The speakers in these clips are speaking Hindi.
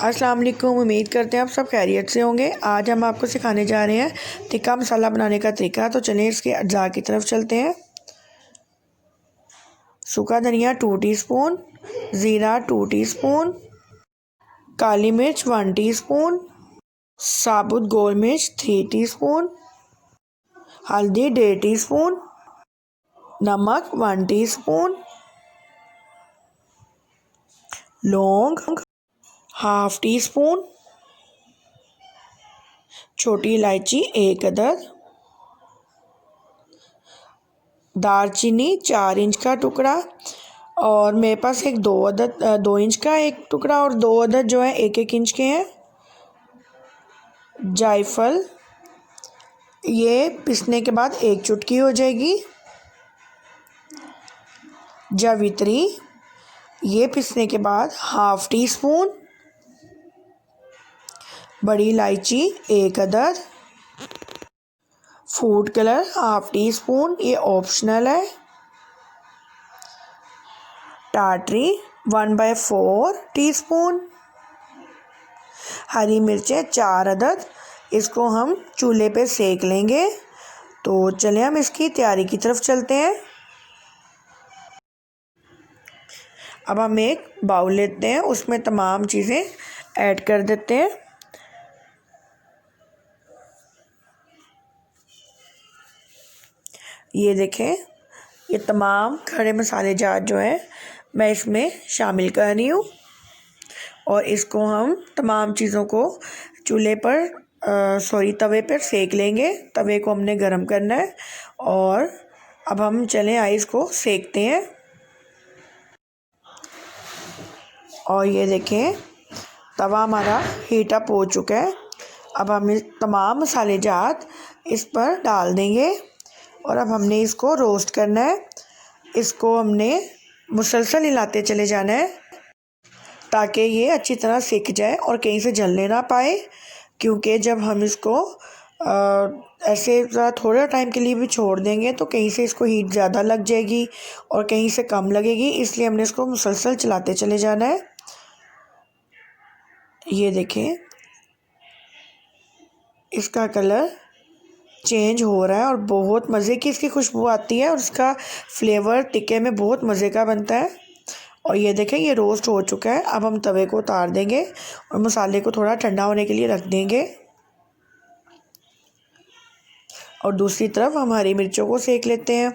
अस्सलाम वालेकुम। उम्मीद करते हैं आप सब खैरियत से होंगे। आज हम आपको सिखाने जा रहे हैं टिक्का मसाला बनाने का तरीका। तो चलें इसके अज्जा की तरफ चलते हैं। सूखा धनिया 2 टीस्पून, ज़ीरा 2 टीस्पून, काली मिर्च 1 टीस्पून, साबुत गोल मिर्च 3 टीस्पून, हल्दी 1.5 टीस्पून, नमक 1 टीस्पून, लौंग 1/2 टीस्पून, छोटी इलायची 1 अदद, दालचीनी 4 इंच का टुकड़ा, और मेरे पास एक 2 इंच का एक टुकड़ा और 2 अदद जो है 1-1 इंच के हैं। जायफल ये पिसने के बाद 1 चुटकी हो जाएगी। जावित्री ये पिसने के बाद 1/2 टीस्पून। बड़ी इलायची 1 अदद, फूड कलर 1/2 टीस्पून, ये ऑप्शनल है। टाटरी 1/4 टीस्पून। हरी मिर्चें 4 अदद, इसको हम चूल्हे पे सेक लेंगे। तो चलें हम इसकी तैयारी की तरफ चलते हैं। अब हम एक बाउल लेते हैं, उसमें तमाम चीज़ें ऐड कर देते हैं। ये देखें, ये तमाम खड़े मसाले जात जो है मैं इसमें शामिल कर रही हूँ, और इसको हम तमाम चीज़ों को चूल्हे पर तवे पर सेक लेंगे। तवे को हमने गरम करना है, और अब हम चलें आइए इसको सेकते हैं। और ये देखें, तवा हमारा हीट अप हो चुका है। अब हम इस तमाम मसाले जात इस पर डाल देंगे, और अब हमने इसको रोस्ट करना है। इसको हमने मुसलसल हिलाते चले जाना है ताकि ये अच्छी तरह सिक जाए और कहीं से जलने ना पाए। क्योंकि जब हम इसको ऐसे थोड़ा टाइम के लिए भी छोड़ देंगे तो कहीं से इसको हीट ज़्यादा लग जाएगी और कहीं से कम लगेगी, इसलिए हमने इसको मुसलसल चलाते चले जाना है। ये देखें, इसका कलर चेंज हो रहा है और बहुत मज़े की इसकी खुशबू आती है, और इसका फ्लेवर टिक्के में बहुत मज़े का बनता है। और ये देखें, ये रोस्ट हो चुका है। अब हम तवे को उतार देंगे और मसाले को थोड़ा ठंडा होने के लिए रख देंगे। और दूसरी तरफ हम हरी मिर्चों को सेक लेते हैं।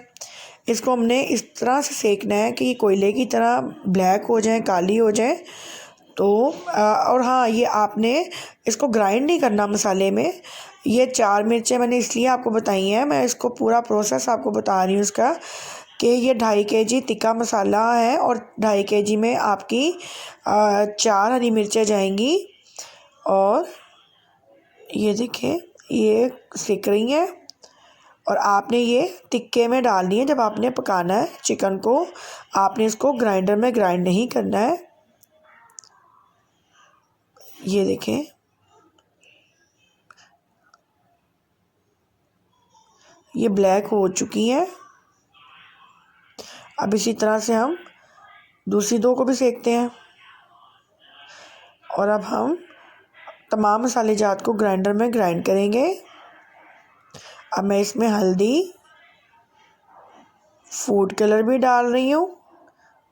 इसको हमने इस तरह से सेकना है कि कोयले की तरह ब्लैक हो जाए, काली हो जाए। तो और हाँ, ये आपने इसको ग्राइंड नहीं करना मसाले में। ये 4 मिर्चें मैंने इसलिए आपको बताई हैं, मैं इसको पूरा प्रोसेस आपको बता रही हूँ इसका, कि ये 2.5 kg टिक्का मसाला है और 2.5 kg में आपकी 4 हरी मिर्चें जाएंगी। और ये देखें, ये सिक रही हैं, और आपने ये टिक्के में डालनी है। जब आपने पकाना है चिकन को, आपने इसको ग्राइंडर में ग्राइंड नहीं करना है। ये देखें, ये ब्लैक हो चुकी हैं। अब इसी तरह से हम दूसरी 2 को भी सेकते हैं। और अब हम तमाम मसाले जात को ग्राइंडर में ग्राइंड करेंगे। अब मैं इसमें हल्दी, फूड कलर भी डाल रही हूँ,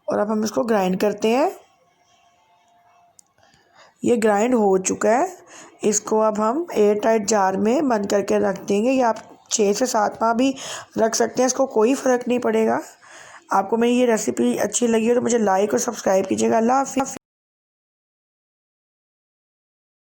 और अब हम इसको ग्राइंड करते हैं। ये ग्राइंड हो चुका है। इसको अब हम एयर टाइट जार में बंद करके रख देंगे, या आप 6 से 7 माह भी रख सकते हैं, इसको कोई फ़र्क नहीं पड़ेगा। आपको मेरी ये रेसिपी अच्छी लगी हो तो मुझे लाइक और सब्सक्राइब कीजिएगा। अल्लाह हाफ़िज़।